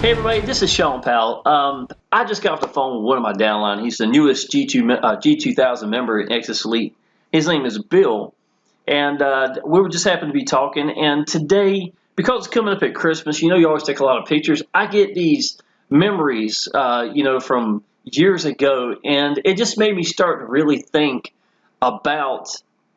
Hey everybody, this is Shawn Powell. I just got off the phone with one of my downline. He's the newest G2000 member in Exitus Elite. His name is Bill, and we were just happened to be talking. And today, because it's coming up at Christmas, you know you always take a lot of pictures. I get these memories, from years ago, and it just made me start to really think about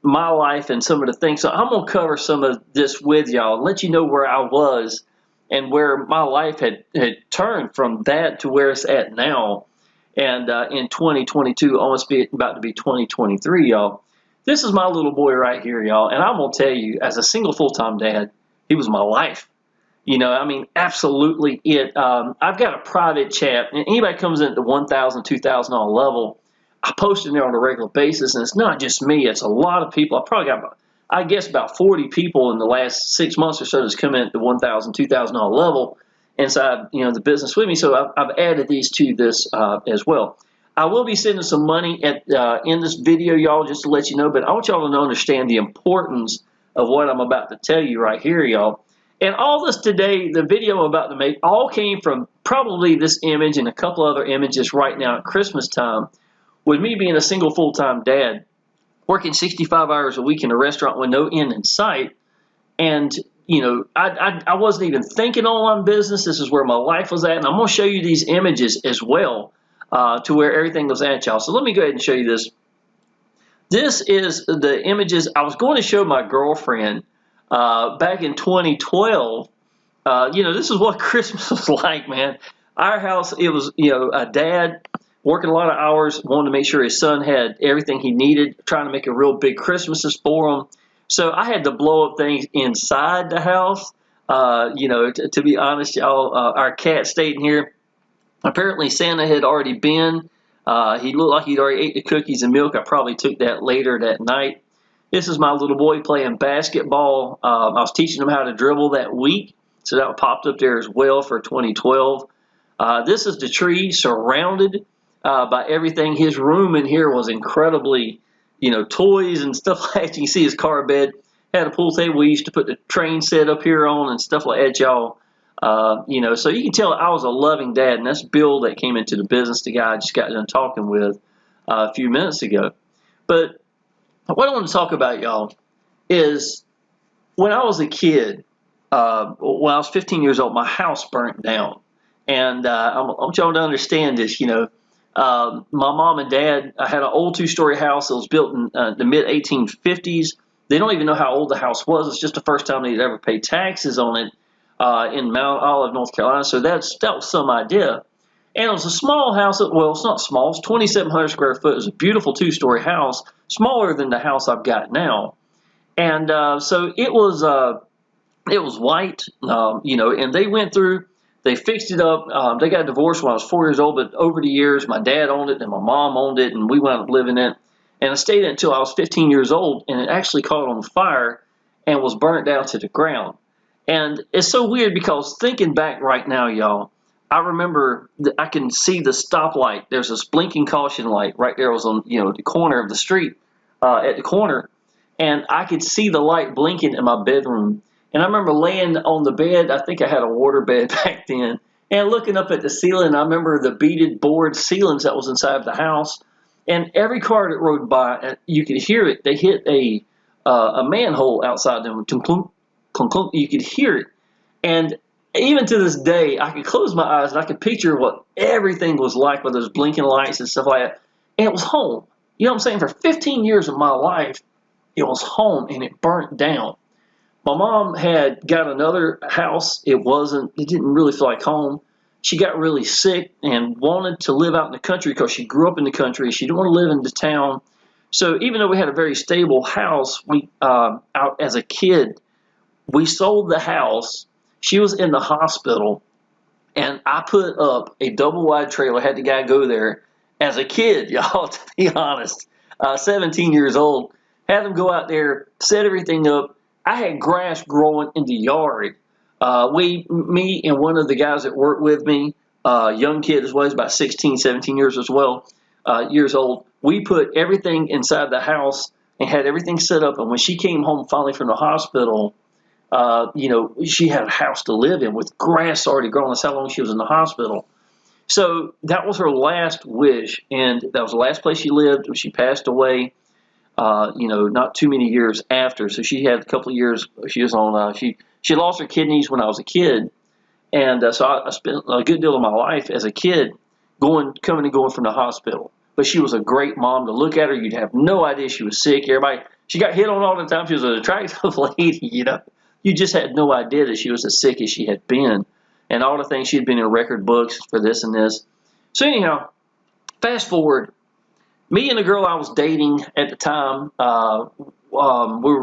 my life and some of the things. So I'm gonna cover some of this with y'all and let you know where I was and where my life had turned from that to where it's at now. And in 2022, almost about to be 2023, y'all. This is my little boy right here, y'all. And I'm going to tell you, as a single full-time dad, he was my life. You know, I mean, absolutely it. I've got a private chat, and anybody comes in at the $1,000, $2,000 level, I post in there on a regular basis, and it's not just me. It's a lot of people. I probably got about 40 people in the last 6 months or so that's come in at the $1,000, $2,000 level inside, the business with me. So I've added these to this as well. I will be sending some money in this video, y'all, just to let you know. But I want y'all to understand the importance of what I'm about to tell you right here, y'all. And all this today, the video I'm about to make, all came from probably this image and a couple other images right now at Christmas time, with me being a single full-time dad, working 65 hours a week in a restaurant with no end in sight. And, I wasn't even thinking online business. This is where my life was at. And I'm going to show you these images as well to where everything was at, y'all. So let me go ahead and show you this. This is the images I was going to show my girlfriend back in 2012. This is what Christmas was like, man. Our house, it was, a dad working a lot of hours, wanted to make sure his son had everything he needed, trying to make a real big Christmases for him. So I had to blow up things inside the house. To be honest, y'all, our cat stayed in here. Apparently Santa had already been. He looked like he'd already ate the cookies and milk. I probably took that later that night. This is my little boy playing basketball. I was teaching him how to dribble that week. So that popped up there as well for 2012. This is the tree surrounded by everything. His room in here was incredibly, toys and stuff like that. You can see his car bed had a pool table. We used to put the train set up here on and stuff like that, y'all. So you can tell I was a loving dad, and that's Bill that came into the business, the guy I just got done talking with a few minutes ago. But what I want to talk about, y'all, is when I was a kid, when I was 15 years old, my house burnt down. And I want y'all to understand this, my mom and dad had an old two-story house that was built in the mid-1850s. They don't even know how old the house was. It's just the first time they'd ever paid taxes on it in Mount Olive, North Carolina. So that was some idea. And it was a small house. Well, it's not small. It's 2,700 square foot. It was a beautiful two-story house, smaller than the house I've got now. And so it was white, and they went through. They fixed it up. They got divorced when I was 4 years old, but over the years, my dad owned it and my mom owned it, and we wound up living in it. And I stayed in it until I was 15 years old, and it actually caught on fire and was burnt down to the ground. And it's so weird because thinking back right now, y'all, I remember I can see the stoplight. There's this blinking caution light right there. It was on, the corner of the street at the corner, and I could see the light blinking in my bedroom. And I remember laying on the bed. I think I had a water bed back then, and looking up at the ceiling. I remember the beaded board ceilings that was inside the house, and every car that rode by, you could hear it. They hit a manhole outside them. You could hear it, and even to this day, I could close my eyes and I could picture what everything was like with those blinking lights and stuff like that. And it was home. You know what I'm saying? For 15 years of my life, it was home, and it burnt down. My mom had got another house. It didn't really feel like home. She got really sick and wanted to live out in the country because she grew up in the country. She didn't want to live in the town. So even though we had a very stable house, out as a kid, we sold the house. She was in the hospital, and I put up a double-wide trailer, had the guy go there as a kid, y'all, to be honest, 17 years old, had him go out there, set everything up. I had grass growing in the yard. Me and one of the guys that worked with me, young kid as well, he's about 16, 17 years as well, years old. We put everything inside the house and had everything set up. And when she came home finally from the hospital, She had a house to live in with grass already growing. That's how long she was in the hospital. So that was her last wish, and that was the last place she lived. She passed away, not too many years after. So she had a couple of years. She was on. She lost her kidneys when I was a kid, and so I spent a good deal of my life as a kid coming and going from the hospital. But she was a great mom to look at her. You'd have no idea she was sick. She got hit on all the time. She was an attractive lady, You just had no idea that she was as sick as she had been. And all the things she had been in record books for this and this. So anyhow, fast forward, me and the girl I was dating at the time,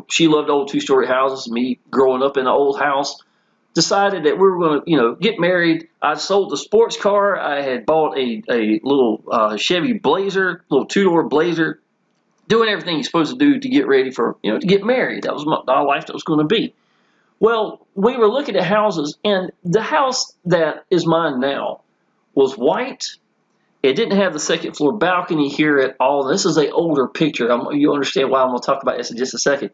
she loved old two-story houses. Me growing up in an old house, decided that we were going to, get married. I sold the sports car. I had bought a little Chevy Blazer, little two-door Blazer, doing everything you're supposed to do to get ready for, to get married. That was my life that was going to be. Well, we were looking at houses, and the house that is mine now was white. It didn't have the second floor balcony here at all. This is an older picture. You'll understand why I'm going to talk about this in just a second.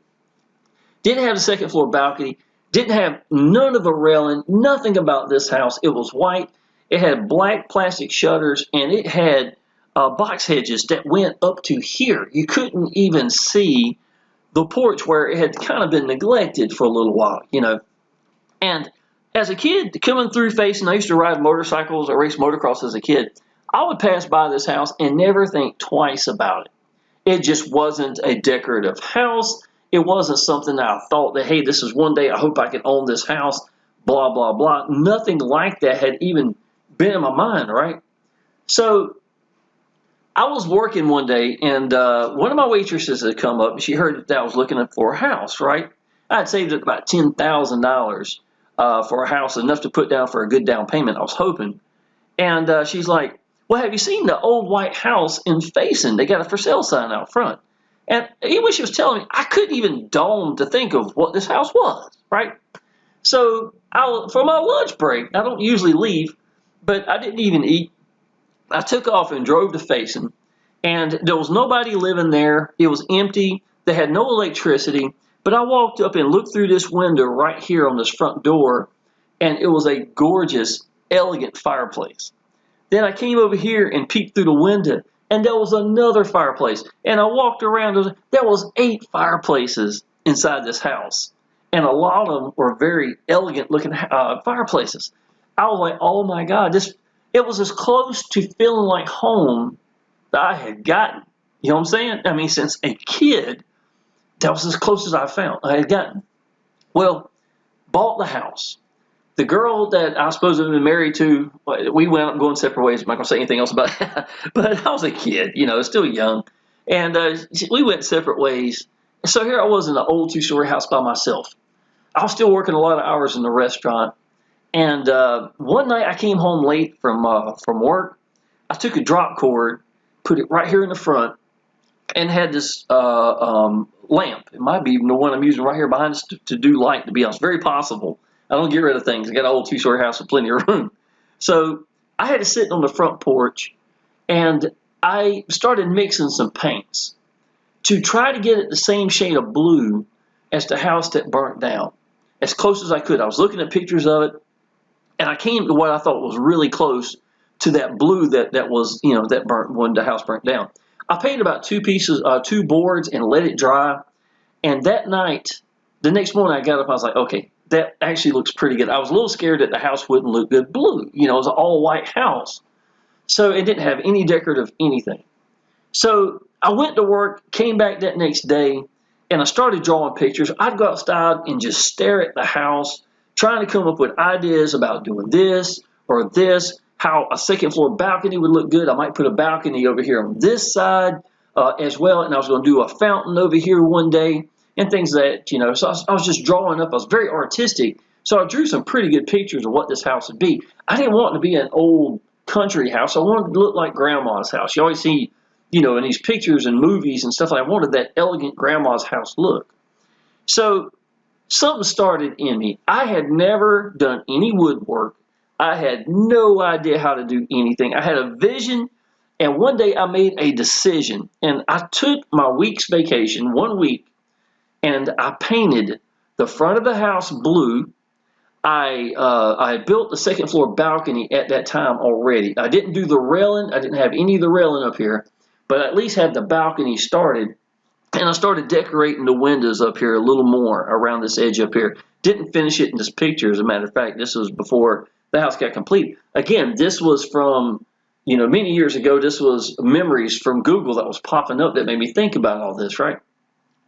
Didn't have the second floor balcony. Didn't have none of the railing. Nothing about this house. It was white. It had black plastic shutters, and it had box hedges that went up to here. You couldn't even see the porch where it had kind of been neglected for a little while, And as a kid, coming through Facing, I used to ride motorcycles or race motocross as a kid. I would pass by this house and never think twice about it. It just wasn't a decorative house. It wasn't something that I thought that, hey, this is one day I hope I can own this house, blah, blah, blah. Nothing like that had even been in my mind, right? So I was working one day, and one of my waitresses had come up, and she heard that I was looking for a house, right? I had saved up about $10,000 for a house, enough to put down for a good down payment, I was hoping. And she's like, well, have you seen the old white house in Facing? They got a for sale sign out front. And even when she was telling me, I couldn't even dawn to think of what this house was, right? So for my lunch break, I don't usually leave, but I didn't even eat. I took off and drove to Facing, and there was nobody living there. It was empty. They had no electricity. But I walked up and looked through this window right here on this front door, and it was a gorgeous, elegant fireplace. Then I came over here and peeked through the window, and there was another fireplace. And I walked around. There was 8 fireplaces inside this house, and a lot of them were very elegant-looking fireplaces. I was like, oh my God, it was as close to feeling like home that I had gotten. You know what I'm saying? I mean, since a kid, that was as close as I had gotten. Well, bought the house. The girl that I was supposed to have been married to, we went up going separate ways. I'm not going to say anything else about that. But I was a kid, still young. And we went separate ways. So here I was in an old two-story house by myself. I was still working a lot of hours in the restaurant. And one night I came home late from work. I took a drop cord, put it right here in the front, and had this lamp. It might be even the one I'm using right here behind us to do light, to be honest. Very possible. I don't get rid of things. I got an old two-story house with plenty of room. So I had to sit on the front porch, and I started mixing some paints to try to get it the same shade of blue as the house that burnt down, as close as I could. I was looking at pictures of it, and I came to what I thought was really close to that blue that was, that burnt when the house burnt down. I painted about 2 boards and let it dry. And that night, the next morning I got up, I was like, okay, that actually looks pretty good. I was a little scared that the house wouldn't look good blue. It was an all-white house. So it didn't have any decorative anything. So I went to work, came back that next day, and I started drawing pictures. I'd go outside and just stare at the house, trying to come up with ideas about doing this or this, how a second floor balcony would look good. I might put a balcony over here on this side as well, and I was going to do a fountain over here one day and things that, so I was just drawing up. I was very artistic, so I drew some pretty good pictures of what this house would be. I didn't want it to be an old country house. I wanted it to look like grandma's house. You always see, in these pictures and movies and stuff, I wanted that elegant grandma's house look. So something started in me. I had never done any woodwork. I had no idea how to do anything. I had a vision, and one day I made a decision, and I took my week's vacation, 1 week, and I painted The front of the house blue. I had built the second floor balcony at that time already. I didn't do the railing. I didn't have any of the railing up here, but I at least had the balcony started. And I started decorating the windows up here a little more around this edge up here. Didn't finish it in this picture, as a matter of fact. This was before the house got complete. Again, this was from, many years ago. This was memories from Google that was popping up that made me think about all this, right?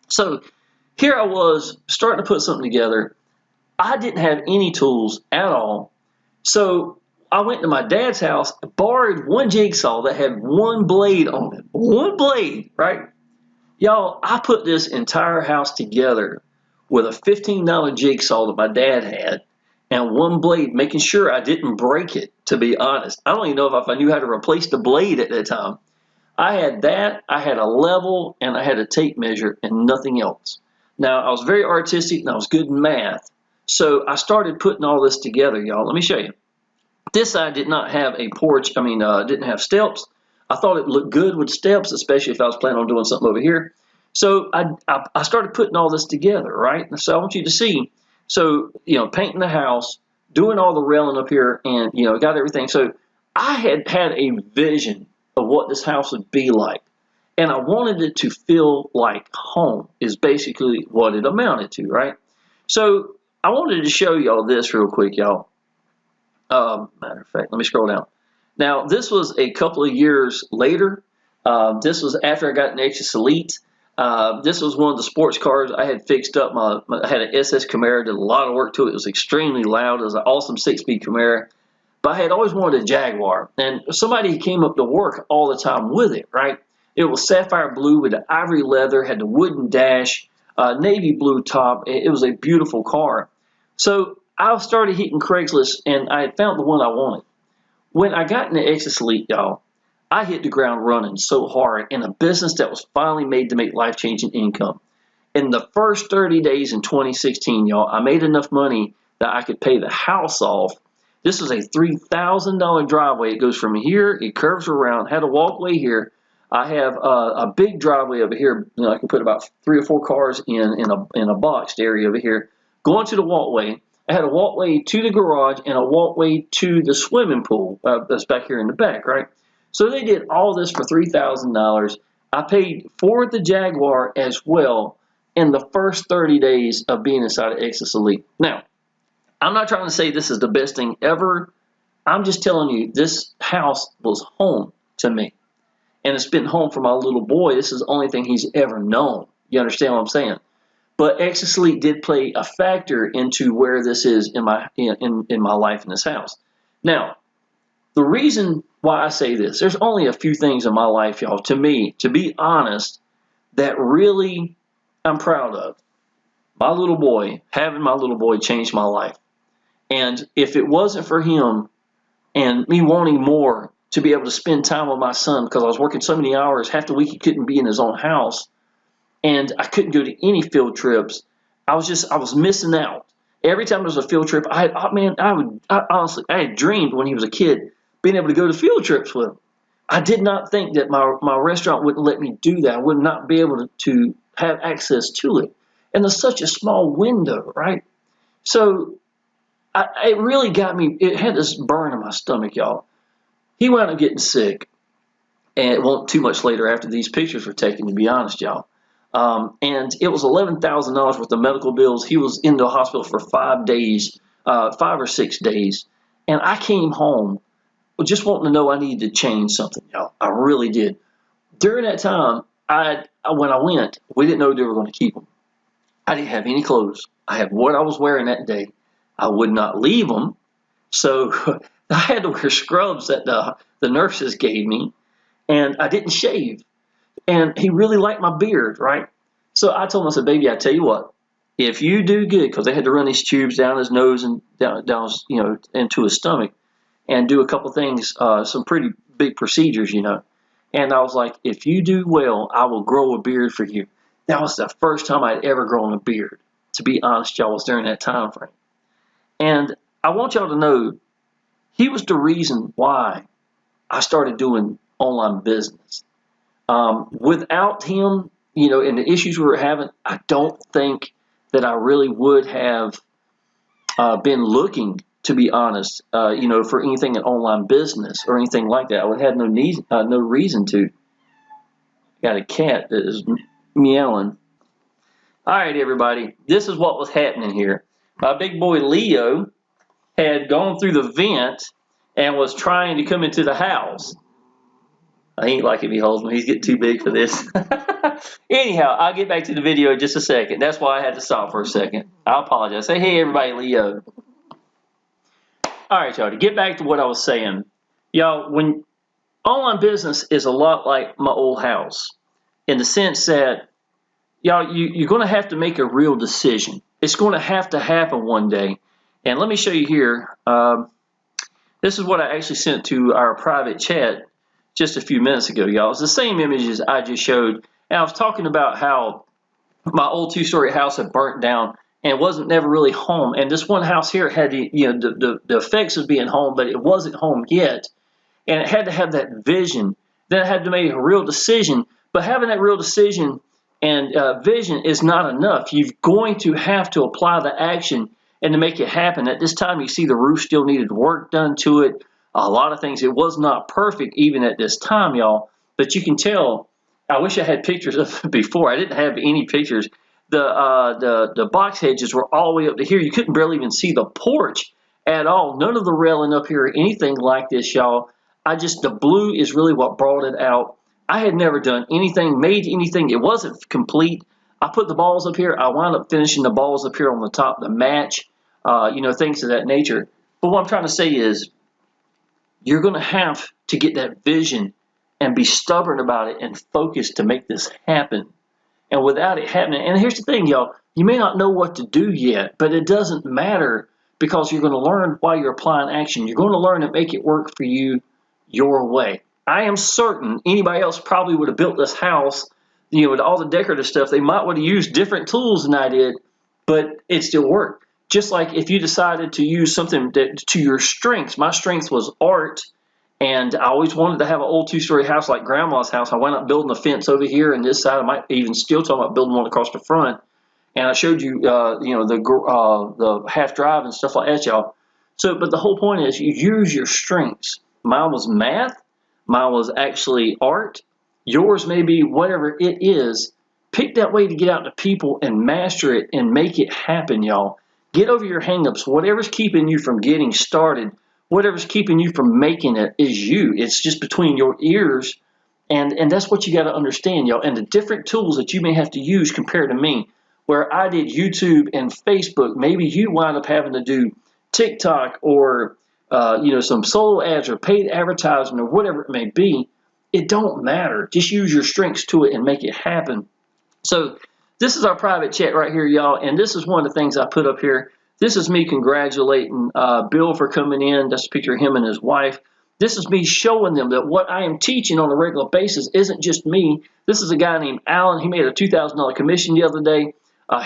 So here I was starting to put something together. I didn't have any tools at all. So I went to my dad's house, borrowed one jigsaw that had one blade on it. One blade, right? Y'all, I put this entire house together with a $15 jigsaw that my dad had and one blade, making sure I didn't break it, to be honest. I don't even know if I knew how to replace the blade at that time. I had that, I had a level, and I had a tape measure and nothing else. Now, I was very artistic and I was good in math. So I started putting all this together, y'all. Let me show you. This side did not have a porch. Didn't have steps. I thought it looked good with steps, especially if I was planning on doing something over here. So I started putting all this together, right? So I want you to see. So, painting the house, doing all the railing up here, and, got everything. So I had a vision of what this house would be like. And I wanted it to feel like home is basically what it amounted to, right? So I wanted to show y'all this real quick, y'all. Matter of fact, let me scroll down. Now, this was a couple of years later. This was after I got an Exitus Elite. This was one of the sports cars I had fixed up. I had an SS Camaro, did a lot of work to it. It was extremely loud. It was an awesome 6-speed Camaro. But I had always wanted a Jaguar. And somebody came up to work all the time with it, right? It was sapphire blue with the ivory leather, had the wooden dash, navy blue top. It was a beautiful car. So I started hitting Craigslist, and I had found the one I wanted. When I got in the Exitus Elite, y'all, I hit the ground running so hard in a business that was finally made to make life-changing income. In the first 30 days in 2016, y'all, I made enough money that I could pay the house off. This was a $3,000 driveway. It goes from here, it curves around, had a walkway here. I have a big driveway over here. I can put about 3 or 4 cars in a boxed area over here. Going to the walkway, I had a walkway to the garage and a walkway to the swimming pool that's back here in the back, right? So they did all this for $3,000. I paid for the Jaguar as well in the first 30 days of being inside of Exitus Elite. Now, I'm not trying to say this is the best thing ever. I'm just telling you, this house was home to me. And it's been home for my little boy. This is the only thing he's ever known. You understand what I'm saying? But Exitus Elite did play a factor into where this is in my life in this house. Now, the reason why I say this, there's only a few things in my life, y'all, to me, to be honest, that really I'm proud of. My little boy, having my little boy changed my life. And if it wasn't for him and me wanting more to be able to spend time with my son, because I was working so many hours, half the week he couldn't be in his own house, and I couldn't go to any field trips. I was missing out. Every time there was a field trip, I honestly had dreamed when he was a kid being able to go to field trips with him. I did not think that my restaurant wouldn't let me do that. I would not be able to have access to it. And there's such a small window, right? So it really got me. It had this burn in my stomach, y'all. He wound up getting sick, and it wasn't too much later after these pictures were taken, to be honest, y'all. And it was $11,000 worth of medical bills. He was in the hospital for 5 days, 5 or 6 days. And I came home just wanting to know I needed to change something, y'all. I really did. During that time, when I went, we didn't know they were going to keep them. I didn't have any clothes. I had what I was wearing that day. I would not leave them. So I had to wear scrubs that the nurses gave me. And I didn't shave. And he really liked my beard, right? So I told him, I said, baby, I tell you what, if you do good, because they had to run these tubes down his nose and down into his stomach and do a couple things, some pretty big procedures, And I was like, if you do well, I will grow a beard for you. That was the first time I'd ever grown a beard. To be honest, y'all, was during that time frame. And I want y'all to know, he was the reason why I started doing online business. Without him, and the issues we were having, I don't think that I really would have been looking, to be honest, for anything in online business or anything like that. I would have no need, no reason to. Got a cat that is meowing. All right, everybody, this is what was happening here. My big boy Leo had gone through the vent and was trying to come into the house. I ain't like if he holds me. He's getting too big for this. Anyhow, I'll get back to the video in just a second. That's why I had to stop for a second. I apologize. Say, hey, everybody, Leo. All right, y'all, to get back to what I was saying. Y'all, when online business is a lot like my old house in the sense that, y'all, you're going to have to make a real decision. It's going to happen one day. And let me show you here. This is what I actually sent to our private chat just a few minutes ago, y'all. It's the same images I just showed. And I was talking about how my old two-story house had burnt down and wasn't never really home. And this one house here had the effects of being home, but it wasn't home yet. And it had to have that vision. Then I had to make a real decision. But having that real decision and vision is not enough. You're going to have to apply the action and to make it happen. At this time, you see the roof still needed work done to it. A lot of things. It was not perfect even at this time, y'all. But you can tell. I wish I had pictures of it before. I didn't have any pictures. The box hedges were all the way up to here. You couldn't barely even see the porch at all. None of the railing up here or anything like this, y'all. The blue is really what brought it out. I had never done anything, made anything. It wasn't complete. I put the balls up here. I wound up finishing the balls up here on the top to match, things of that nature. But what I'm trying to say is you're going to have to get that vision and be stubborn about it and focus to make this happen. And without it happening, and here's the thing, y'all, you may not know what to do yet, but it doesn't matter because you're going to learn while you're applying action. You're going to learn to make it work for you your way. I am certain anybody else probably would have built this house, with all the decorative stuff. They might would have used different tools than I did, but it still worked. Just like if you decided to use something to your strengths. My strength was art, and I always wanted to have an old two-story house like Grandma's house. I wound up building a fence over here, and this side I might even still talk about building one across the front. And I showed you, the half drive and stuff like that, y'all. So, but the whole point is you use your strengths. Mine was math. Mine was actually art. Yours may be whatever it is. Pick that way to get out to people and master it and make it happen, y'all. Get over your hangups. Whatever's keeping you from getting started, whatever's keeping you from making it is you. It's just between your ears. And that's what you got to understand, y'all. And the different tools that you may have to use compared to me, where I did YouTube and Facebook, maybe you wind up having to do TikTok or some solo ads or paid advertising or whatever it may be. It don't matter. Just use your strengths to it and make it happen. So this is our private chat right here, y'all, and this is one of the things I put up here. This is me congratulating Bill for coming in. That's a picture of him and his wife. This is me showing them that what I am teaching on a regular basis isn't just me. This is a guy named Alan. He made a $2,000 commission the other day.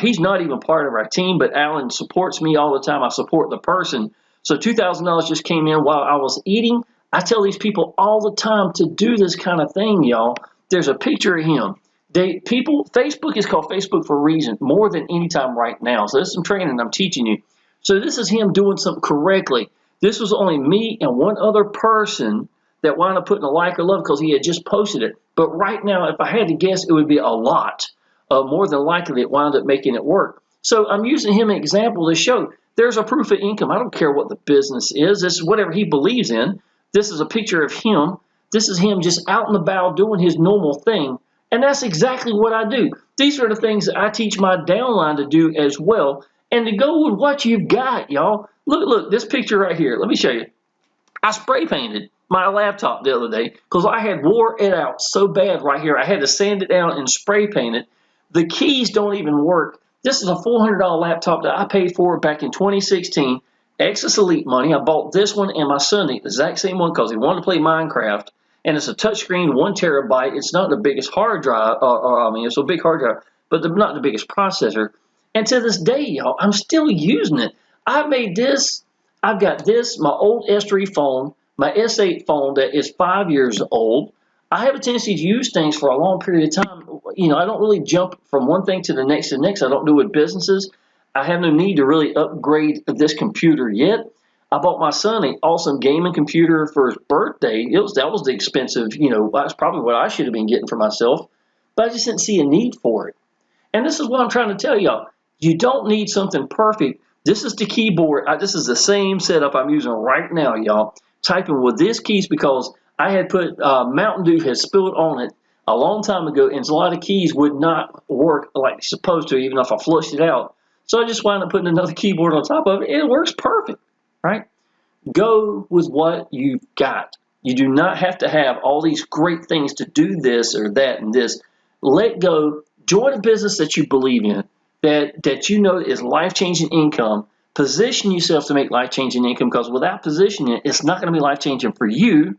He's not even part of our team, but Alan supports me all the time. I support the person. So $2,000 just came in while I was eating. I tell these people all the time to do this kind of thing, y'all. There's a picture of him. Facebook is called Facebook for a reason, more than any time right now. So this is some training I'm teaching you. So this is him doing something correctly. This was only me and one other person that wound up putting a like or love because he had just posted it. But right now, if I had to guess, it would be a lot. More than likely, it wound up making it work. So I'm using him as an example to show there's a proof of income. I don't care what the business is. This is whatever he believes in. This is a picture of him. This is him just out and about doing his normal thing. And that's exactly what I do. These are the things that I teach my downline to do as well. And to go with what you've got, y'all. Look, this picture right here. Let me show you. I spray painted my laptop the other day because I had wore it out so bad right here. I had to sand it down and spray paint it. The keys don't even work. This is a $400 laptop that I paid for back in 2016. Exitus Elite money. I bought this one and my son the exact same one because he wanted to play Minecraft. And it's a touchscreen, 1 terabyte. It's not the biggest hard drive. It's a big hard drive, but not the biggest processor. And to this day, y'all, I'm still using it. I made this. I've got this, my old S3 phone, my S8 phone that is 5 years old. I have a tendency to use things for a long period of time. I don't really jump from one thing to the next to the next. I don't do it with businesses. I have no need to really upgrade this computer yet. I bought my son an awesome gaming computer for his birthday. That was the expensive, that's probably what I should have been getting for myself, but I just didn't see a need for it. And this is what I'm trying to tell y'all. You don't need something perfect. This is the keyboard. This is the same setup I'm using right now, y'all. Typing with this keys because I had put Mountain Dew had spilled on it a long time ago, and a lot of keys would not work like it's supposed to, even if I flushed it out. So I just wound up putting another keyboard on top of it, and it works perfect, right? Go with what you've got. You do not have to have all these great things to do this or that and this. Let go. Join a business that you believe in, that you know is life-changing income. Position yourself to make life-changing income, because without positioning it, it's not going to be life-changing for you.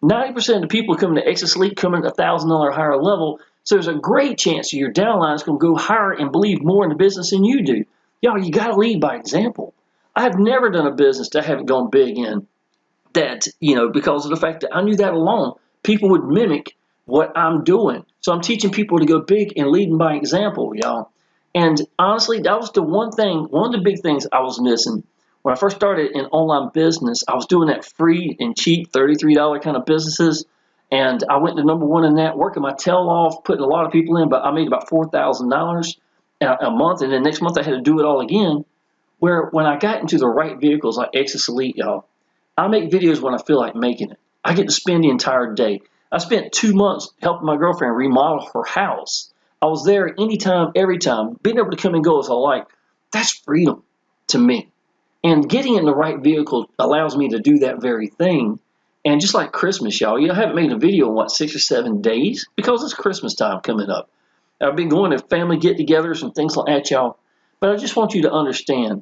90% of the people coming to Exitus Elite coming at $1,000 higher level, so there's a great chance that your downline is going to go higher and believe more in the business than you do. Y'all, you got to lead by example. I have never done a business that I haven't gone big in that, because of the fact that I knew that alone, people would mimic what I'm doing. So I'm teaching people to go big and leading by example, y'all. And honestly, that was one of the big things I was missing. When I first started in online business, I was doing that free and cheap $33 kind of businesses. And I went to #1 in that, working my tail off, putting a lot of people in, but I made about $4,000 a month. And then next month I had to do it all again. Where when I got into the right vehicles like Exitus Elite, y'all, I make videos when I feel like making it. I get to spend the entire day. I spent 2 months helping my girlfriend remodel her house. I was there anytime, every time. Being able to come and go as I like, that's freedom to me. And getting in the right vehicle allows me to do that very thing. And just like Christmas, y'all, I haven't made a video in, 6 or 7 days? Because it's Christmas time coming up. I've been going to family get-togethers and things like that, y'all. But I just want you to understand,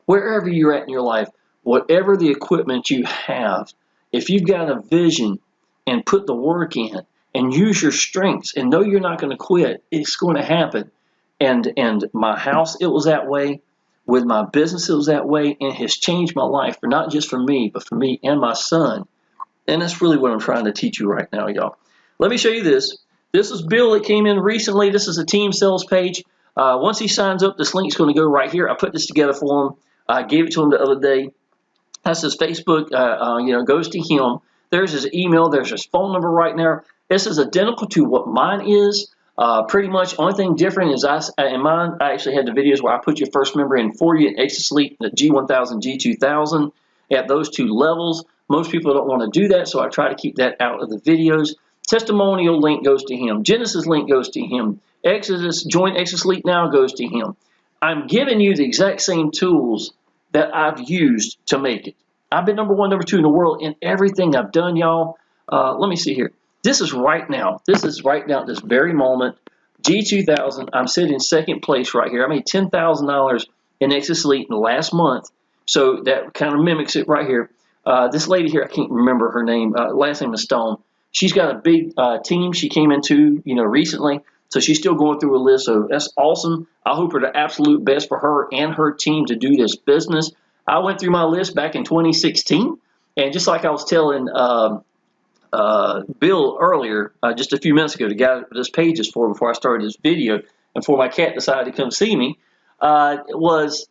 wherever you're at in your life, whatever the equipment you have, if you've got a vision and put the work in and use your strengths and know you're not going to quit, it's going to happen. And my house, it was that way. With my business, it was that way. And it has changed my life, for not just for me, but for me and my son. And that's really what I'm trying to teach you right now, y'all. Let me show you this. This is Bill that came in recently. This is a team sales page. Once he signs up, this link's going to go right here. I put this together for him. I gave it to him the other day. That's his Facebook, goes to him. There's his email. There's his phone number right there. This is identical to what mine is. Pretty much only thing different is in mine, I actually had the videos where I put your first member in for you in Exitus Elite, the G1000, G2000 at those 2 levels. Most people don't want to do that, so I try to keep that out of the videos. Testimonial link goes to him. Genesis link goes to him. Exitus, join Exitus Elite now goes to him. I'm giving you the exact same tools that I've used to make it. I've been #1, #2 in the world in everything I've done, y'all. Let me see here. This is right now. This is right now at this very moment. G2000, I'm sitting in 2nd place right here. I made $10,000 in Exitus Elite in the last month. So that kind of mimics it right here. This lady here, I can't remember her name. Last name is Stone. She's got a big team she came into, recently. So she's still going through a list. So that's awesome. I hope for the absolute best for her and her team to do this business. I went through my list back in 2016. And just like I was telling Bill earlier, just a few minutes ago, the guy this page is for before I started this video, and before my cat decided to come see me, was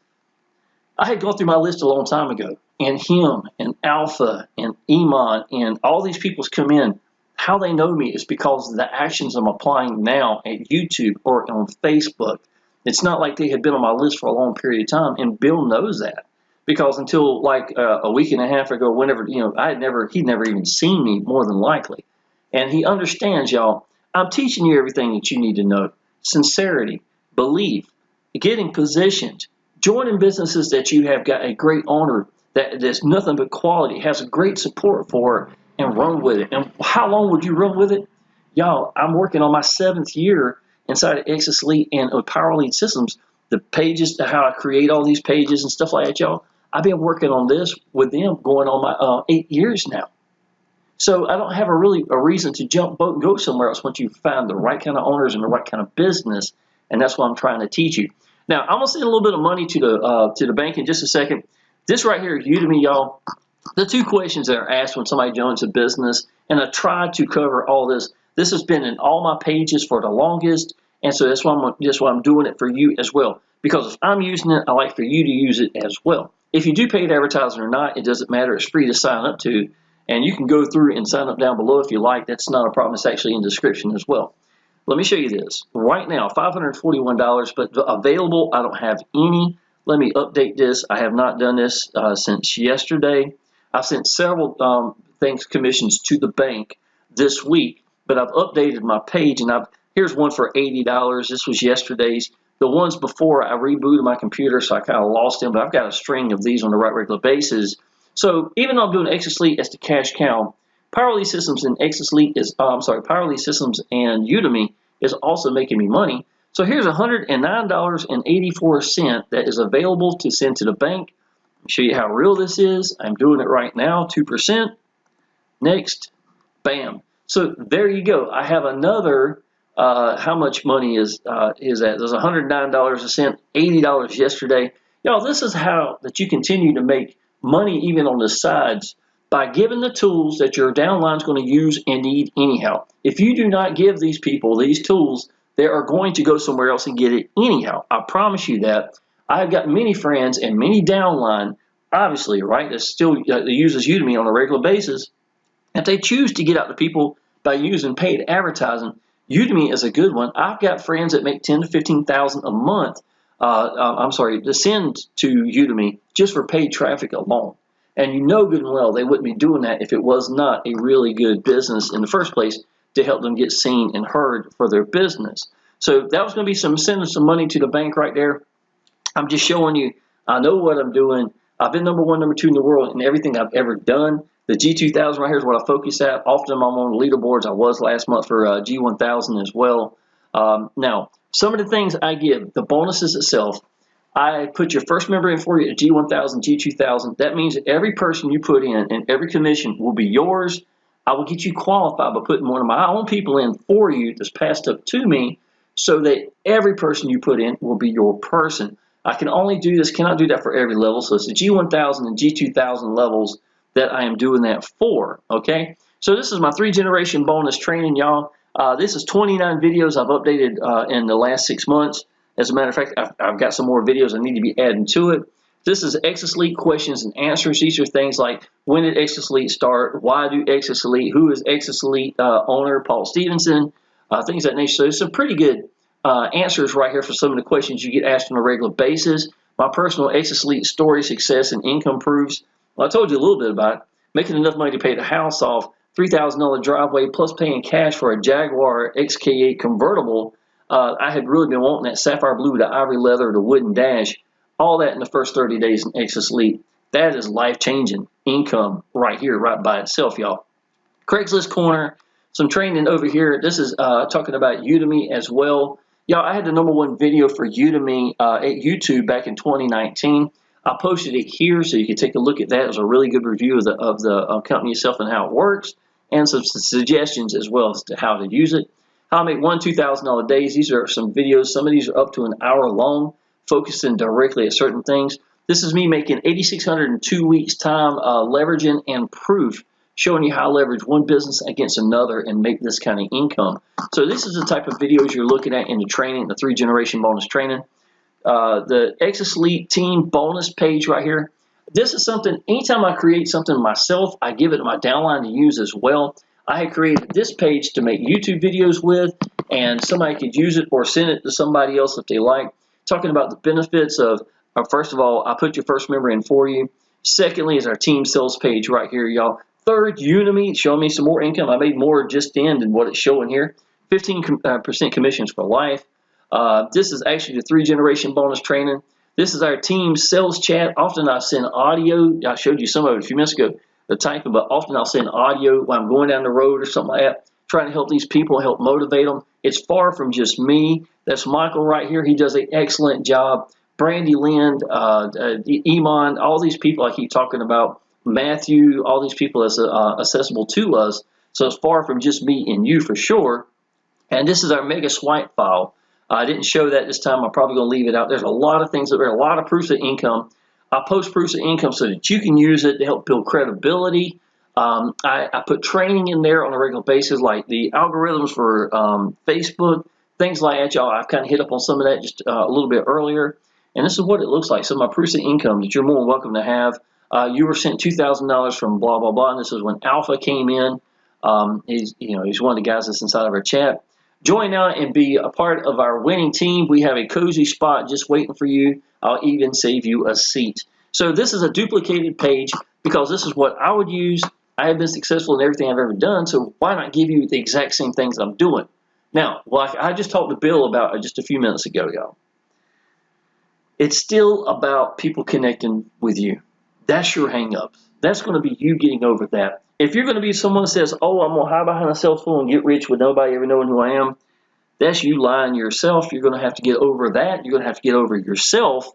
I had gone through my list a long time ago, and him and Alpha and Iman and all these people's come in. How they know me is because of the actions I'm applying now at YouTube or on Facebook. It's not like they had been on my list for a long period of time, and Bill knows that. Because until like a week and a half ago, whenever, he'd never even seen me, more than likely. And he understands, y'all, I'm teaching you everything that you need to know. Sincerity, belief, getting positioned, joining businesses that you have got a great owner, that there's nothing but quality, has a great support for, and run with it. And how long would you run with it? Y'all, I'm working on my 7th year inside of Exitus Elite and Powell Elite Systems. The pages, how I create all these pages and stuff like that, y'all. I've been working on this with them going on my 8 years now. So I don't have a reason to jump boat and go somewhere else once you find the right kind of owners and the right kind of business. And that's what I'm trying to teach you. Now, I'm going to send a little bit of money to the bank in just a second. This right here is Udemy, y'all. The 2 questions that are asked when somebody joins a business, and I try to cover all this. This has been in all my pages for the longest, and so that's why I'm doing it for you as well. Because if I'm using it, I like for you to use it as well. If you do paid advertising or not, it doesn't matter. It's free to sign up to, and you can go through and sign up down below if you like. That's not a problem. It's actually in the description as well. Let me show you this. Right now, $541, but available, I don't have any. Let me update this. I have not done this since yesterday. I've sent several commissions to the bank this week, but I've updated my page, and here's one for $80. This was yesterday's. The ones before, I rebooted my computer, so I kind of lost them, but I've got a string of these on a regular basis. So even though I'm doing Exitus Elite as the cash cow, Powell Elite Systems and Exitus Elite is, Powell Elite Systems and Udemy is also making me money. So here's $109.84 that is available to send to the bank. I'll show you how real this is. I'm doing it right now, 2%. Next, bam. So there you go. I have another. How much money is that? There's $109 a cent, $80 yesterday. Y'all, this is how that you continue to make money even on the sides by giving the tools that your downline is going to use and need anyhow. If you do not give these people these tools, they are going to go somewhere else and get it anyhow. I promise you that. I've got many friends and many downline, obviously, right, that still uses Udemy on a regular basis. If they choose to get out to people by using paid advertising, Udemy is a good one. I've got friends that make $10,000 to $15,000 a month. To send to Udemy just for paid traffic alone. And you know good and well they wouldn't be doing that if it was not a really good business in the first place to help them get seen and heard for their business. So that was going to be sending some money to the bank right there. I'm just showing you I know what I'm doing. I've been number 1, number 2 in the world in everything I've ever done. The G2000 right here is what I focus at. Often I'm on the leaderboards. I was last month for G1000 as well. Now, some of the things I give, the bonuses itself, I put your first member in for you at G1000, G2000. That means that every person you put in and every commission will be yours. I will get you qualified by putting one of my own people in for you that's passed up to me so that every person you put in will be your person. I can only do this, cannot do that for every level. So it's the G1000 and G2000 levels that I am doing that for, okay? So this is my 3-generation bonus training, y'all. This is 29 videos I've updated in the last 6 months. As a matter of fact, I've got some more videos I need to be adding to it. This is Exitus Elite questions and answers. These are things like, when did Exitus Elite start? Why do Exitus Elite? Who is Exitus Elite owner? Paul Stevenson, things of that nature. So there's some pretty good answers right here for some of the questions you get asked on a regular basis. My personal Exitus Elite story, success, and income proofs. Well, I told you a little bit about it. Making enough money to pay the house off, $3,000 driveway, plus paying cash for a Jaguar XK8 convertible. I had really been wanting that sapphire blue, the ivory leather, the wooden dash, all that in the first 30 days in Exitus Elite. That is life-changing income right here, right by itself, y'all. Craigslist Corner, some training over here. This is talking about Udemy as well. Y'all, I had the #1 video for Udemy at YouTube back in 2019. I posted it here so you can take a look at that. It was a really good review of the company itself and how it works, and some suggestions as well as to how to use it. How I make $1,000 to $2,000 days. These are some videos. Some of these are up to an hour long, focusing directly at certain things. This is me making $8,600 in 2 weeks' time, leveraging and proof, showing you how to leverage one business against another and make this kind of income. So this is the type of videos you're looking at in the training, the 3-generation bonus training. The Exitus Elite team bonus page right here. This is something, anytime I create something myself, I give it to my downline to use as well. I had created this page to make YouTube videos with, and somebody could use it or send it to somebody else if they like. Talking about the benefits of, first of all, I put your first member in for you. Secondly is our team sales page right here, y'all. Third, Udemy, showing me some more income. I made more just in than what it's showing here. 15% commissions for life. This is actually the 3-generation bonus training. This is our team sales chat. Often I send audio. I showed you some of it a few minutes ago, the typing, but often I'll send audio when I'm going down the road or something like that, trying to help these people, help motivate them. It's far from just me. That's Michael right here. He does an excellent job. Brandy Lind, Iman, all these people I keep talking about, Matthew, all these people that's accessible to us. So it's far from just me and you for sure. And this is our mega swipe file. I didn't show that this time. I'm probably going to leave it out. There's a lot of things. There are a lot of proofs of income. I post proofs of income so that you can use it to help build credibility. I put training in there on a regular basis, like the algorithms for Facebook, things like that, y'all. I've kind of hit up on some of that just a little bit earlier. And this is what it looks like. So my proofs of income that you're more than welcome to have. You were sent $2,000 from blah, blah, blah. And this is when Alpha came in. He's one of the guys that's inside of our chat. Join now and be a part of our winning team. We have a cozy spot just waiting for you. I'll even save you a seat. So this is a duplicated page because this is what I would use. I have been successful in everything I've ever done, so why not give you the exact same things I'm doing? Now, like I just talked to Bill about just a few minutes ago, y'all. It's still about people connecting with you. That's your hang-ups. That's going to be you getting over that. If you're going to be someone that says, oh, I'm going to hide behind a cell phone and get rich with nobody ever knowing who I am, that's you lying to yourself. You're going to have to get over that. You're going to have to get over yourself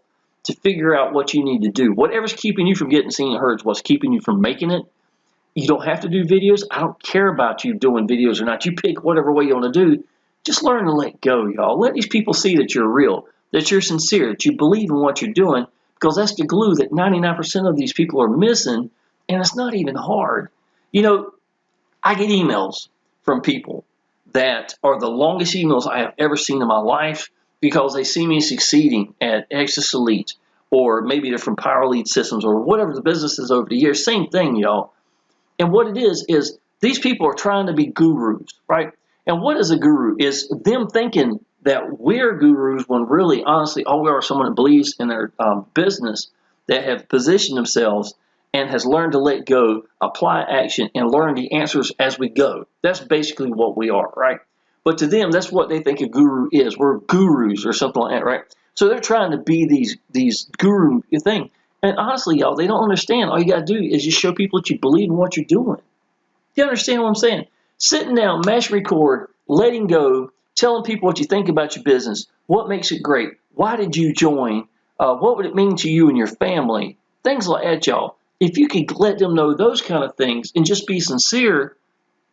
to figure out what you need to do. Whatever's keeping you from getting seen and heard is what's keeping you from making it. You don't have to do videos. I don't care about you doing videos or not. You pick whatever way you want to do. Just learn to let go, y'all. Let these people see that you're real, that you're sincere, that you believe in what you're doing, because that's the glue that 99% of these people are missing, and it's not even hard. You know, I get emails from people that are the longest emails I have ever seen in my life because they see me succeeding at Exitus Elite, or maybe they're from Powell Systems or whatever the business is over the years. Same thing, y'all. And what it is these people are trying to be gurus, right? And what is a guru? Is them thinking that we're gurus when really, honestly, all we are is someone that believes in their business, that have positioned themselves and has learned to let go, apply action, and learn the answers as we go. That's basically what we are, right? But to them, that's what they think a guru is. We're gurus or something like that, right? So they're trying to be these guru thing. And honestly, y'all, they don't understand. All you got to do is just show people that you believe in what you're doing. You understand what I'm saying? Sitting down, mash record, letting go, telling people what you think about your business, what makes it great, why did you join, what would it mean to you and your family, things like that, y'all. If you could let them know those kind of things and just be sincere,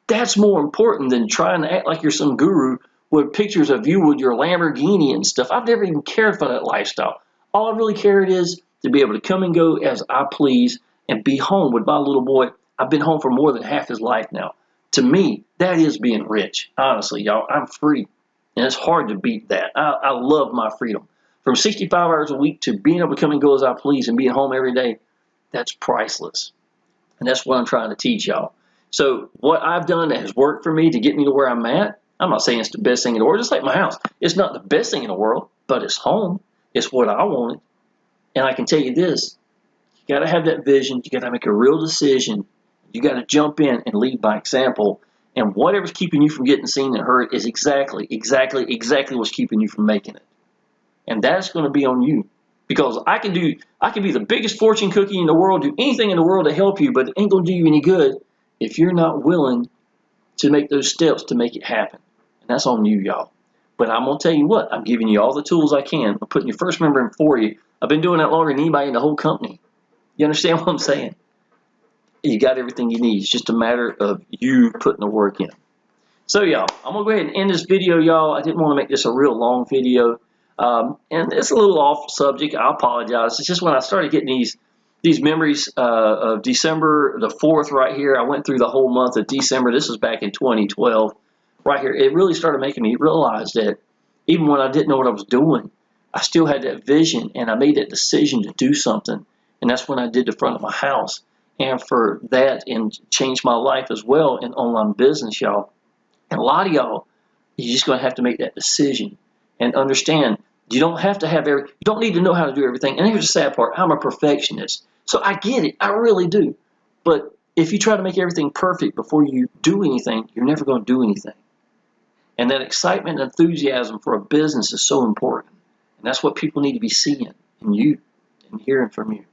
that's more important than trying to act like you're some guru with pictures of you with your Lamborghini and stuff. I've never even cared for that lifestyle. All I really cared is to be able to come and go as I please and be home with my little boy. I've been home for more than half his life now. To me, that is being rich. Honestly, y'all, I'm free. And it's hard to beat that. I love my freedom. From 65 hours a week to being able to come and go as I please and being home every day, that's priceless. And that's what I'm trying to teach y'all. So what I've done that has worked for me to get me to where I'm at, I'm not saying it's the best thing in the world. Just like my house. It's not the best thing in the world, but it's home. It's what I wanted. And I can tell you this, you got to have that vision. You got to make a real decision. You got to jump in and lead by example. And whatever's keeping you from getting seen and heard is exactly what's keeping you from making it. And that's going to be on you. Because I can be the biggest fortune cookie in the world, do anything in the world to help you, but it ain't going to do you any good if you're not willing to make those steps to make it happen. And that's on you, y'all. But I'm going to tell you what, I'm giving you all the tools I can. I'm putting your first member in for you. I've been doing that longer than anybody in the whole company. You understand what I'm saying? You got everything you need. It's just a matter of you putting the work in. So, y'all, I'm going to go ahead and end this video, y'all. I didn't want to make this a real long video. And it's a little off subject. I apologize. It's just when I started getting these memories of December the 4th right here. I went through the whole month of December. This was back in 2012 right here. It really started making me realize that even when I didn't know what I was doing, I still had that vision, and I made that decision to do something. And that's when I did the front of my house. And for that, and changed my life as well in online business, y'all. And a lot of y'all, you're just going to have to make that decision and understand you don't have to have you don't need to know how to do everything. And here's the sad part, I'm a perfectionist. So I get it, I really do. But if you try to make everything perfect before you do anything, you're never going to do anything. And that excitement and enthusiasm for a business is so important. And that's what people need to be seeing in you and hearing from you.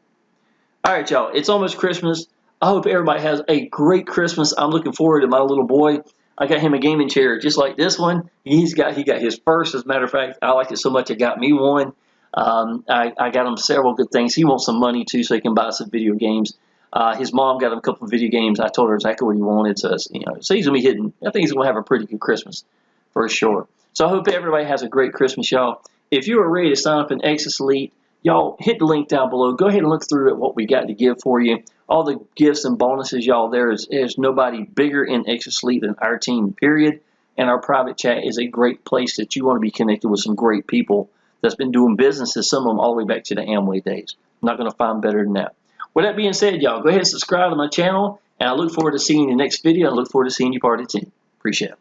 All right, y'all, it's almost Christmas. I hope everybody has a great Christmas. I'm looking forward to my little boy. I got him a gaming chair just like this one. He got his first. As a matter of fact, I liked it so much it got me one. I got him several good things. He wants some money too, so he can buy some video games. His mom got him a couple of video games. I told her exactly what he wanted. So he's gonna be hitting. I think he's gonna have a pretty good Christmas for sure. So I hope everybody has a great Christmas, y'all. If you are ready to sign up in Exitus Elite, y'all hit the link down below. Go ahead and look through at what we got to give for you. All the gifts and bonuses, y'all. There's nobody bigger in Exitus Elite than our team, period. And our private chat is a great place that you want to be connected with some great people that's been doing businesses, some of them all the way back to the Amway days. Not going to find better than that. With that being said, y'all, go ahead and subscribe to my channel, and I look forward to seeing you in the next video. I look forward to seeing you part of the team. Appreciate it.